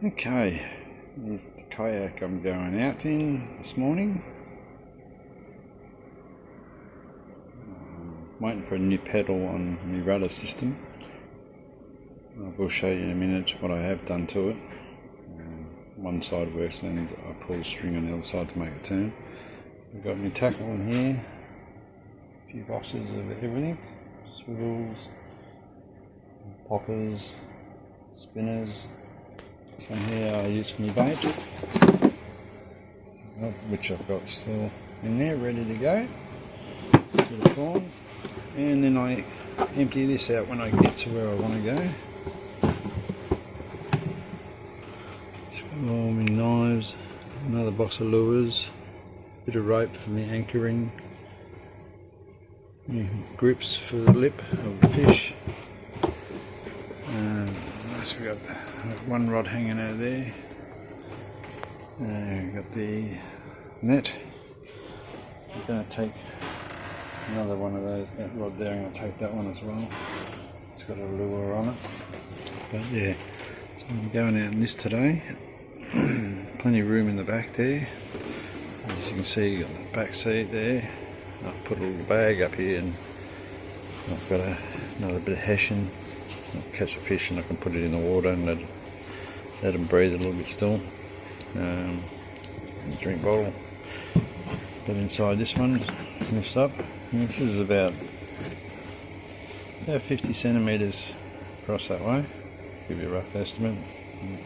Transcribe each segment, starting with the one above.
Okay, here's the kayak I'm going out in this morning. Waiting for a new pedal on my rudder system. I will show you in a minute what I have done to it. One side works and I pull the string on the other side to make it turn. I've got my tackle in here, a few boxes of everything, swivels, poppers, spinners. This one here I use for my bait, which I've got still in there ready to go. Bit of prawn. And then I empty this out when I get to where I want to go. It's got all my knives, another box of lures, bit of rope for the anchoring, grips for the lip of the fish. So we've got one rod hanging out there. We've got the net. I'm going to take another one of those, that rod there, I'm going to take that one as well. It's got a lure on it. But yeah, so I'm going out in this today. Plenty of room in the back there. As you can see, you've got the back seat there. I've put a little bag up here and I've got another bit of hessian. I'll catch a fish and I can put it in the water and let them breathe a little bit still. Drink bottle. But inside this one, lifts up. And this is about 50 centimetres across that way. Give you a rough estimate.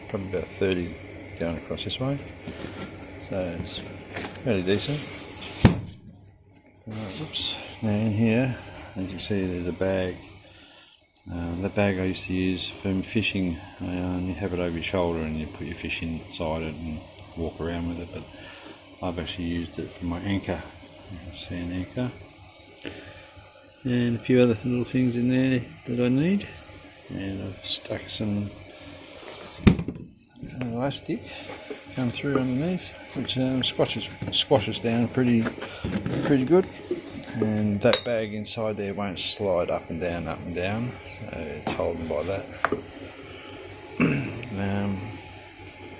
Probably about 30 going across this way. So it's fairly decent. Oops. Now in here, as you can see, there's a bag. The bag I used to use for fishing, you have it over your shoulder and you put your fish inside it and walk around with it, but I've actually used it for my anchor. You can see an anchor. And a few other little things in there that I need. And I've stuck some elastic come through underneath, which squashes down pretty good. And that bag inside there won't slide up and down, so it's holding by that.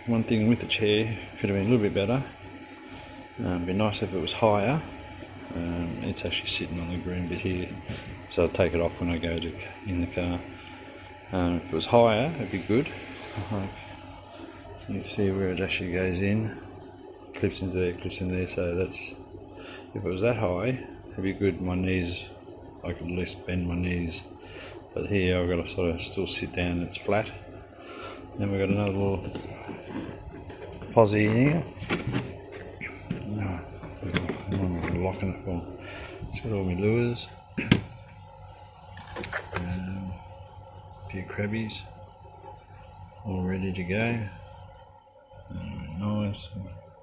One thing with the chair could have been a little bit better. It'd be nice if it was higher. It's actually sitting on the green bit here, so I'll take it off when I go in the car. If it was higher, it'd be good. You can see where it actually goes in, clips into there, so that's, if it was that high, it'd be good. My knees, I could at least bend my knees, but here I've got to sort of still sit down, it's flat. Then we've got another little posse here. I'm locking it for. It's got all my lures, a few crabbies, all ready to go. Knives,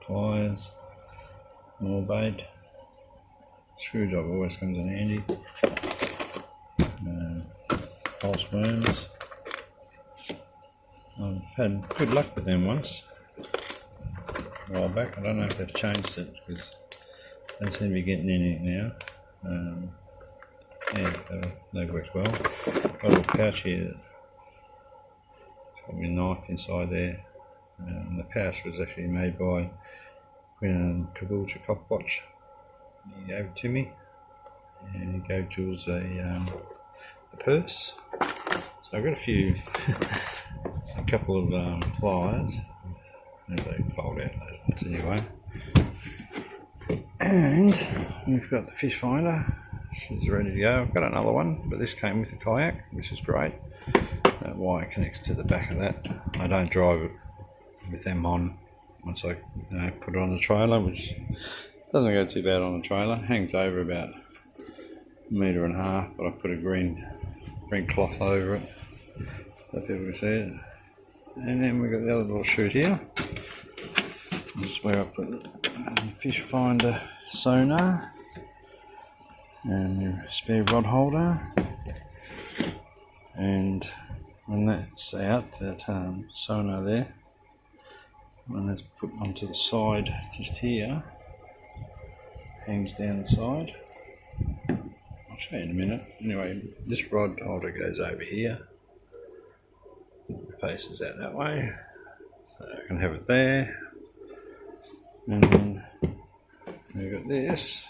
pliers, more bait. Screwdriver always comes in handy. False worms. I've had good luck with them once a while back. I don't know if they've changed it because they don't seem to be getting any now. Yeah, they worked well. Got a little pouch here. It's got my knife inside there. The pouch was actually made by COPWATCH. He gave it to me, and he gave Jules a purse. So I've got a couple of pliers, as they fold out those ones anyway. And we've got the fish finder, she's ready to go. I've got another one, but this came with the kayak, which is great. That wire connects to the back of that. I don't drive it with them on once I put it on the trailer, which doesn't go too bad on the trailer. Hangs over about 1.5 meters, but I put a green cloth over it so people can see it. And then we've got the other little chute here. This is where I put the fish finder sonar and the spare rod holder. And when that's out, that sonar there, when that's put onto the side just here, hangs down the side. I'll show you in a minute. Anyway, this rod holder goes over here, faces out that way. So I can have it there. And then we've got this.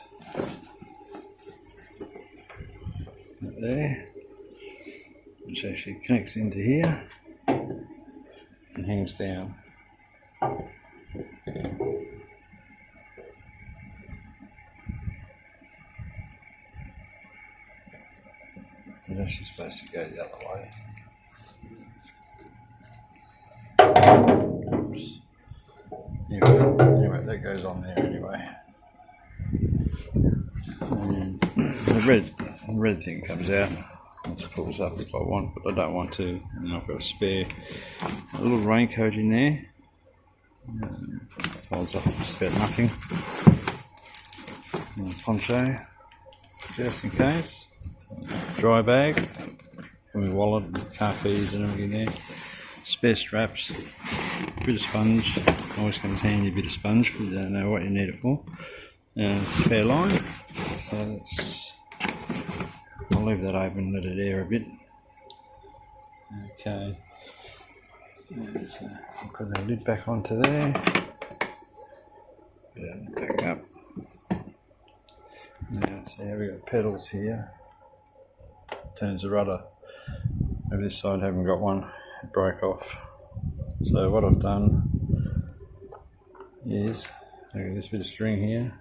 That there. Which actually connects into here and hangs down. And that's just supposed to go the other way. Oops. Anyway, that goes on there anyway. And the red thing comes out. I'll just pull this up if I want, but I don't want to. And I've got a spare little raincoat in there. Folds up to just about nothing. And a poncho, just in case. Dry bag, and my wallet, and car keys and everything there. Spare straps, bit of sponge. Always comes handy, a bit of sponge because you don't know what you need it for. Spare line. So I'll leave that open and let it air a bit. Okay. So I'll put the lid back onto there. Put it back up. Now, so we've got pedals here. Turns the rudder. Over this side, I haven't got one. It broke off. So what I've done is, I've got this bit of string here.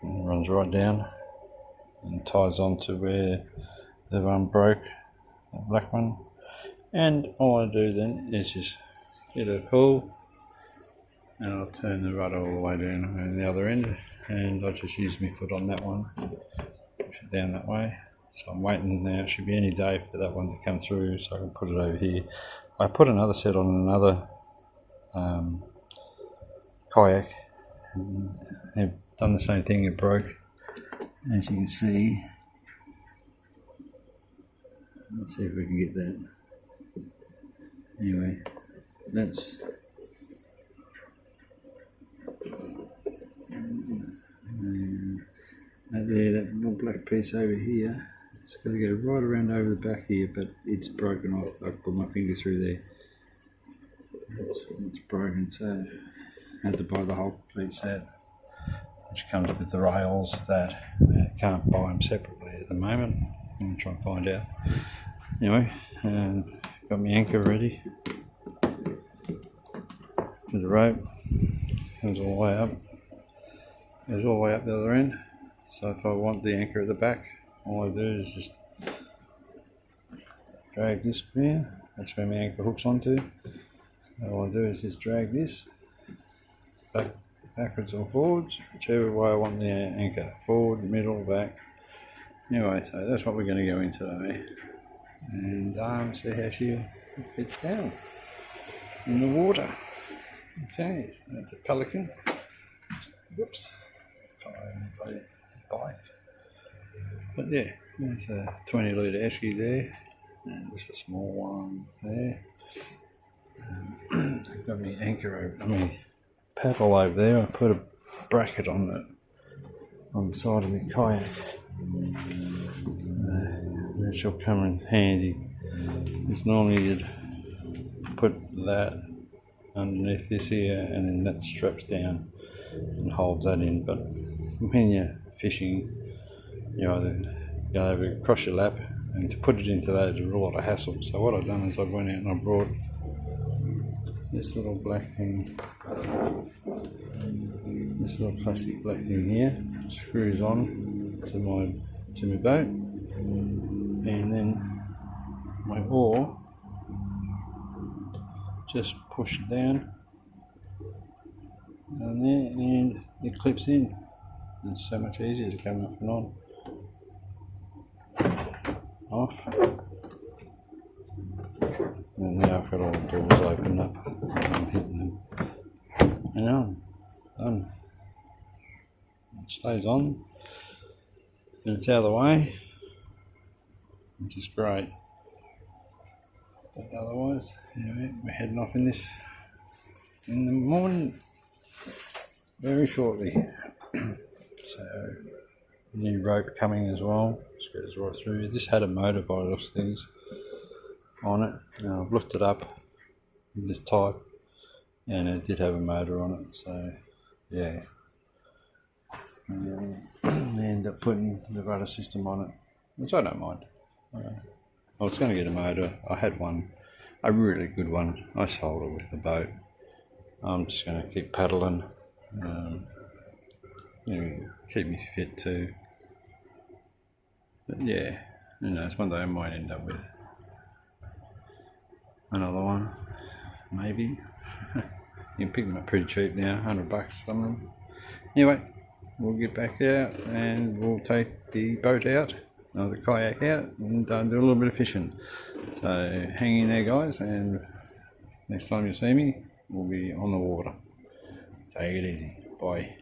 And it runs right down and ties onto where the one broke, that black one. And all I do then is just get a pull and I'll turn the rudder all the way down on the other end, and I just use my foot on that one, push it down that way. So I'm waiting now, it should be any day for that one to come through so I can put it over here. I put another set on another kayak and they've done the same thing, it broke. As you can see, let's see if we can get that. Anyway, that's there, that little black piece over here. It's got to go right around over the back here, but it's broken off. I put my finger through there. It's broken, so I had to buy the whole complete set, which comes with the rails that I can't buy them separately at the moment. I'm going to try and find out. Anyway, got my anchor ready for the rope. Goes all the way up. Goes all the way up the other end. So if I want the anchor at the back, all I do is just drag this here. That's where my anchor hooks onto. All I do is just drag this backwards or forwards, whichever way I want the anchor. Forward, middle, back. Anyway, so that's what we're going to go in today. And see how she fits down in the water. Okay, so that's a pelican. Whoops. Bike. But yeah, there's a 20 litre esky there, and just a small one there. I've got my anchor over, my paddle over there. I put a bracket on the side of the kayak. That shall come in handy. Because normally you'd put that underneath this here, and then that straps down and holds that in. But when you're fishing, you either go over across your lap, and to put it into that is a real lot of hassle. So what I've done is I went out and I brought this little black thing, this little plastic black thing here, screws on to my boat, and then my oar, just push it down and there, and it clips in. It's so much easier to come off and on. Off. And now I've got all the doors opened up. I'm hitting them. And on. Done. It stays on. And it's out of the way. Which is great. But otherwise, anyway, we're heading off in this in the morning. Very shortly. So, new rope coming as well. Just goes right through. This had a motor by those things on it. Now I've lifted up this type, and it did have a motor on it, so yeah. They end up putting the rudder system on it, which I don't mind. I was going to get a motor. I had one, a really good one. I sold it with the boat. I'm just going to keep paddling, keep me fit too. But yeah, it's one day I might end up with another one, maybe. You can pick them up pretty cheap now, $100 some of them. Anyway, we'll get back out and we'll take the boat out, the kayak out, and do a little bit of fishing. So hang in there, guys, and next time you see me, we'll be on the water. Take it easy. Bye.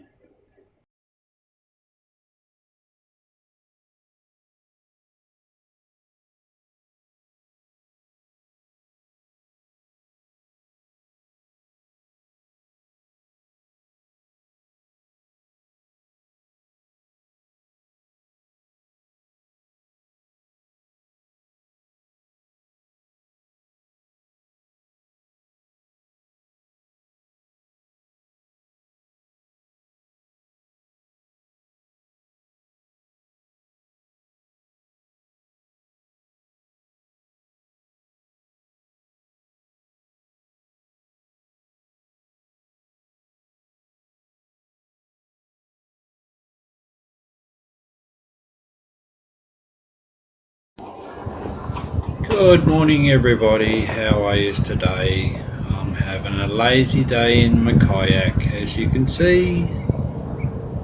Good morning, everybody. How are you today? I'm having a lazy day in my kayak, as you can see,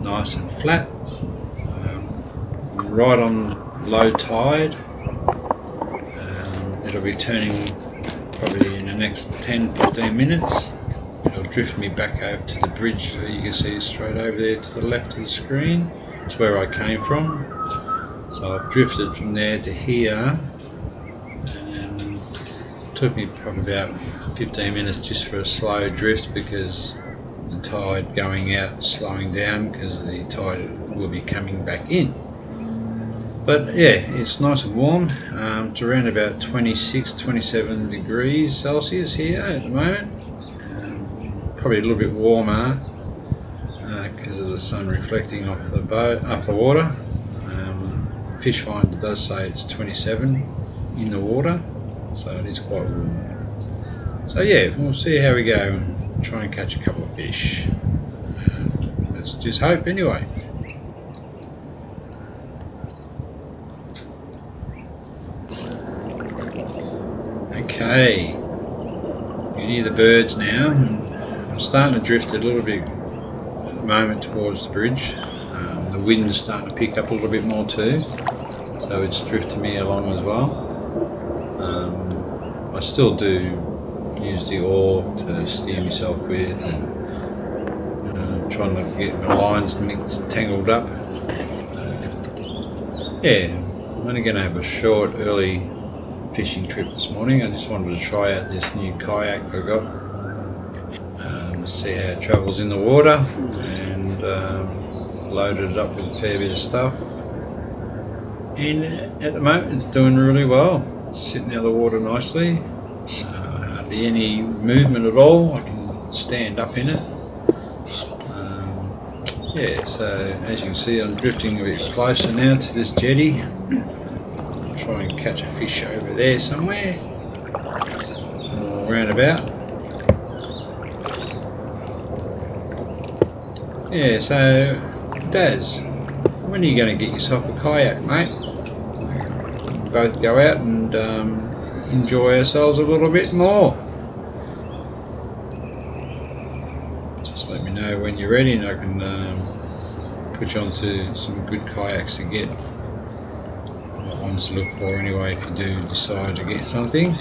nice and flat. I'm right on low tide. It'll be turning probably in the next 10-15 minutes. It'll drift me back over to the bridge that you can see straight over there to the left of the screen. It's where I came from. So I've drifted from there to here. Took me probably about 15 minutes just for a slow drift because the tide going out slowing down because the tide will be coming back in. But yeah, it's nice and warm. It's around about 26-27 degrees Celsius here at the moment. Probably a little bit warmer because of the sun reflecting off the boat, off the water. Fish finder does say it's 27 in the water. So it is quite warm. So yeah, we'll see how we go and try and catch a couple of fish. Let's just hope anyway. Okay, you hear the birds now. I'm starting to drift a little bit at the moment towards the bridge. The wind's starting to pick up a little bit more too, so it's drifting me along as well. I still do use the oar to steer myself with, and trying not to get my lines tangled up. Yeah, I'm only going to have a short, early fishing trip this morning. I just wanted to try out this new kayak I got, see how it travels in the water, and loaded it up with a fair bit of stuff. And at the moment it's doing really well. Sitting out of the water nicely, hardly any movement at all. I can stand up in it. Yeah, so as you can see, I'm drifting a bit closer now to this jetty. Try and catch a fish over there somewhere, or round about. Yeah, so Daz, when are you going to get yourself a kayak, mate? Both go out and enjoy ourselves a little bit more. Just let me know when you're ready and I can put you onto some good kayaks to get. What ones to look for anyway if you do decide to get something.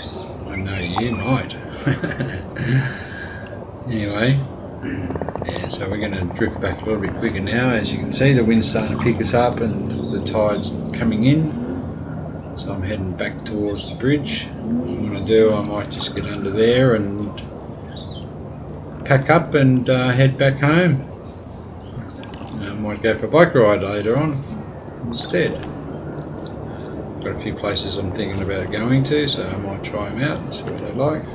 I know you might. Anyway, yeah, so we're going to drift back a little bit quicker now. As you can see, the wind's starting to pick us up and the tide's coming in. So I'm heading back towards the bridge. What I'm going to do, I might just get under there and pack up and head back home. I might go for a bike ride later on instead. Got a few places I'm thinking about going to, so I might try them out and see what they like.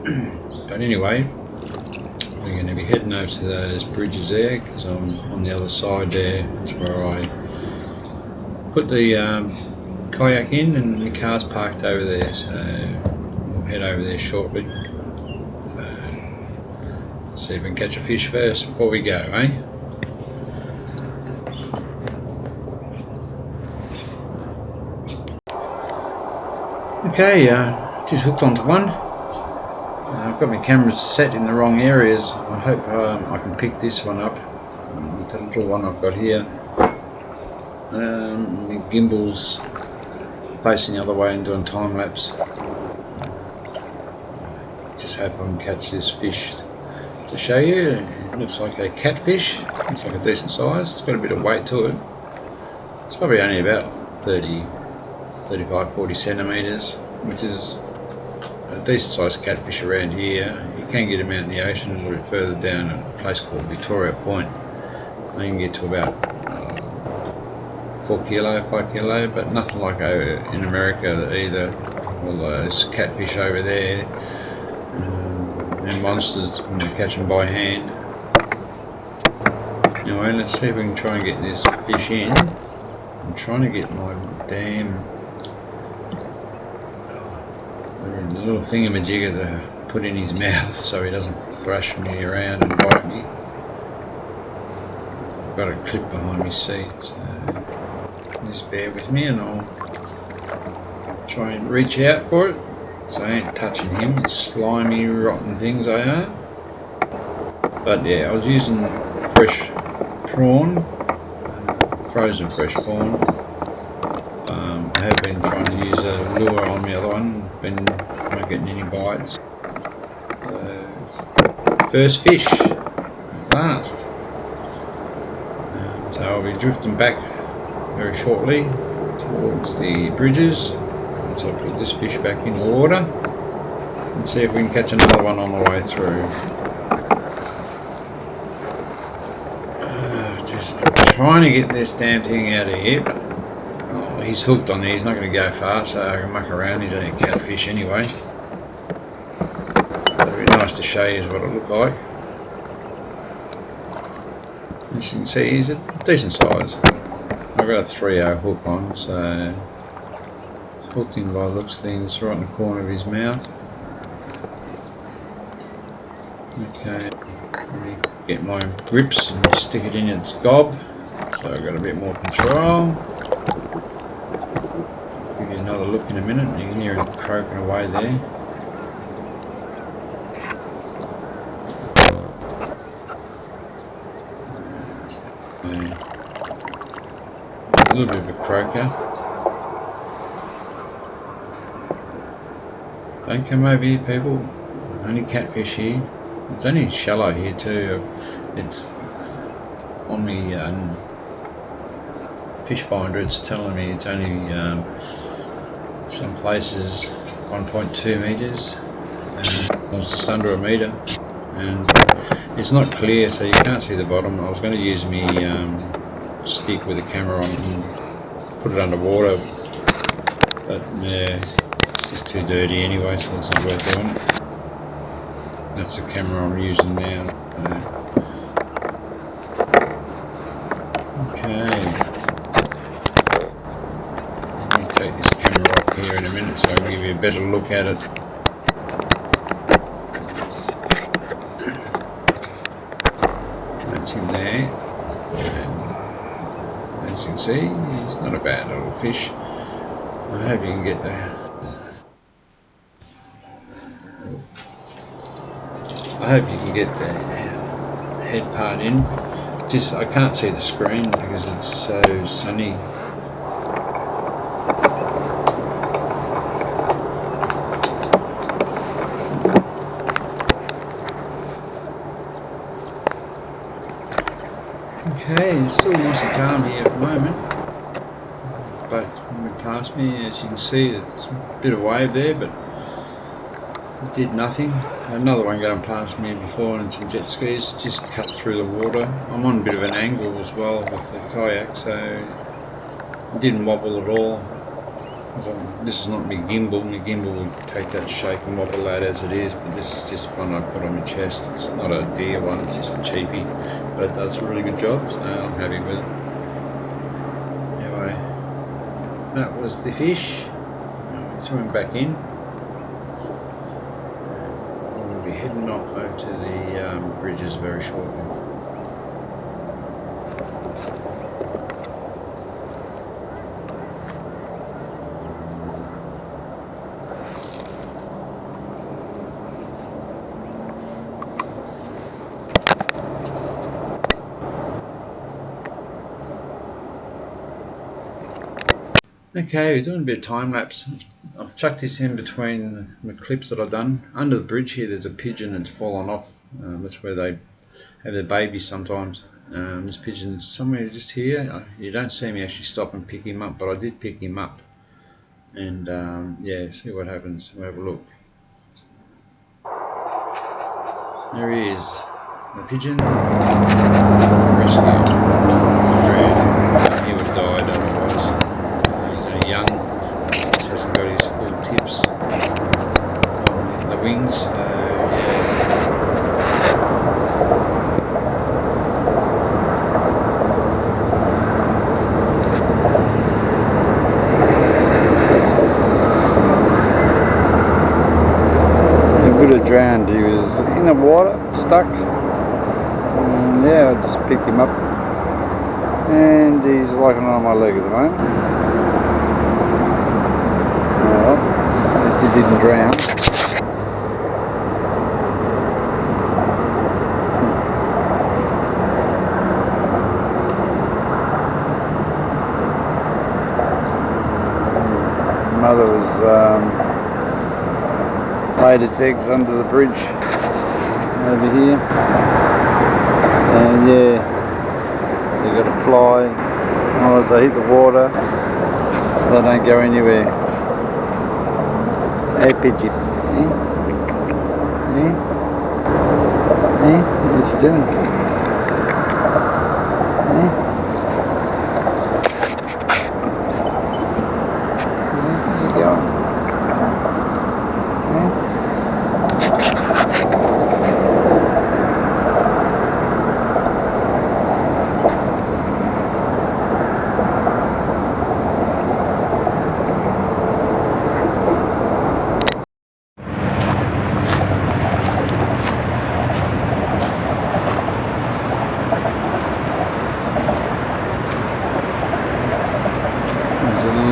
But anyway, we're going to be heading over to those bridges there, because I'm on the other side there. That's where I put the kayak in, and the car's parked over there, so we'll head over there shortly. So let's see if we can catch a fish first before we go, eh? Okay, just hooked onto one. I've got my cameras set in the wrong areas. I hope I can pick this one up. It's a little one I've got here. My gimbal's facing the other way and doing time lapse. Just hope I can catch this fish to show you. It looks like a catfish. Looks like a decent size. It's got a bit of weight to it. It's probably only about 35-40 centimetres, which is a decent sized catfish around here. You can get them out in the ocean a little bit further down at a place called Victoria Point. They can get to about 4 kilo, 5 kilo, but nothing like over in America either. All those catfish over there, and monsters when you catch them by hand. Anyway, let's see if we can try and get this fish in. I'm trying to get my damn little thingamajigger to put in his mouth so he doesn't thrash me around and bite me. I've got a clip behind my seat, so just bear with me and I'll try and reach out for it. So I ain't touching him, it's slimy, rotten things they are. But yeah, I was using fresh prawn, frozen fresh prawn. I have been trying to use a lure on the other one, not getting any bites. First fish, at last. So I'll be drifting back very shortly towards the bridges. So I'll put this fish back in the water and see if we can catch another one on the way through. Just trying to get this damn thing out of here, but he's hooked on there. He's not going to go far, so I can muck around. He's only a catfish anyway. It'd be nice to show you what it looked like. As you can see, he's a decent size. I've got a 3/0 hook on, so it's hooked in by the looks of things right in the corner of his mouth. Okay, let me get my grips and stick it in its gob, so I've got a bit more control. Give you another look in a minute. You can hear him croaking away there. A little bit of a croaker. Don't come over here, people. Only catfish here. It's only shallow here too. It's on the fish finder. It's telling me it's only some places 1.2 meters, and it's just under a meter, and it's not clear, so you can't see the bottom. I was going to use my stick with the camera on and put it underwater, but yeah, it's just too dirty anyway, so it's not worth doing. That's the camera I'm using now. Okay. Let me take this camera off here in a minute so I can give you a better look at it. That's him there. And as you can see, he's not a bad little fish. I hope you can get there. I hope you can get the head part in. Just I can't see the screen because it's so sunny. Okay, it's still nice and calm here at the moment. But went past me, as you can see, it's a bit of wave there, but it did nothing. Another one going past me before, and some jet skis just cut through the water. I'm on a bit of an angle as well with the kayak, so it didn't wobble at all. This is not my gimbal. My gimbal will take that shake and wobble that as it is, but this is just one I put on my chest. It's not a dear one, it's just a cheapie, but it does a really good job, so I'm happy with it. Anyway, that was the fish. Threw him back in. We'll be heading off over to the bridges very shortly. Okay, we're doing a bit of time lapse. I've chucked this in between the clips that I've done. Under the bridge here there's a pigeon that's fallen off. That's where they have their babies sometimes. This pigeon is somewhere just here. You don't see me actually stop and pick him up, but I did pick him up. And yeah, see what happens. We'll have a look. There he is, the pigeon. Rescued. He would have died otherwise. Young, just hasn't got his full tips on the wings, so yeah. He would have drowned. He was in the water, stuck, and yeah, I just picked him up, and he's lying on my leg at the moment. He didn't drown. Mother was laid its eggs under the bridge over here, and yeah, they got to fly. Otherwise they hit the water, they don't go anywhere. Hey pigeon. What's he doing? Where you going?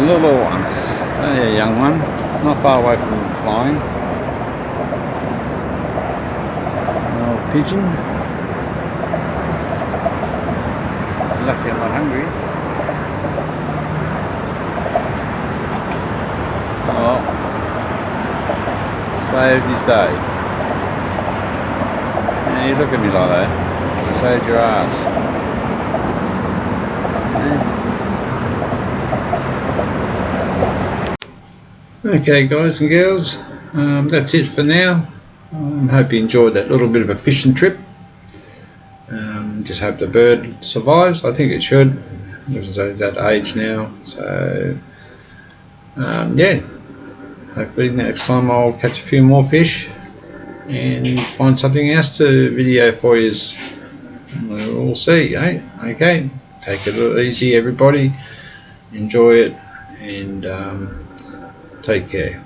Little one, only a young one, not far away from flying. An old pigeon. Lucky I'm not hungry. Oh, saved his day. Yeah, you look at me like that. You saved your ass. Yeah. Okay guys and girls, that's it for now. I hope you enjoyed that little bit of a fishing trip. Just hope the bird survives. I think it should. It's at that age now, so yeah, hopefully next time I'll catch a few more fish and find something else to video for you. We'll see, eh? Okay, take it easy everybody, enjoy it, and take care.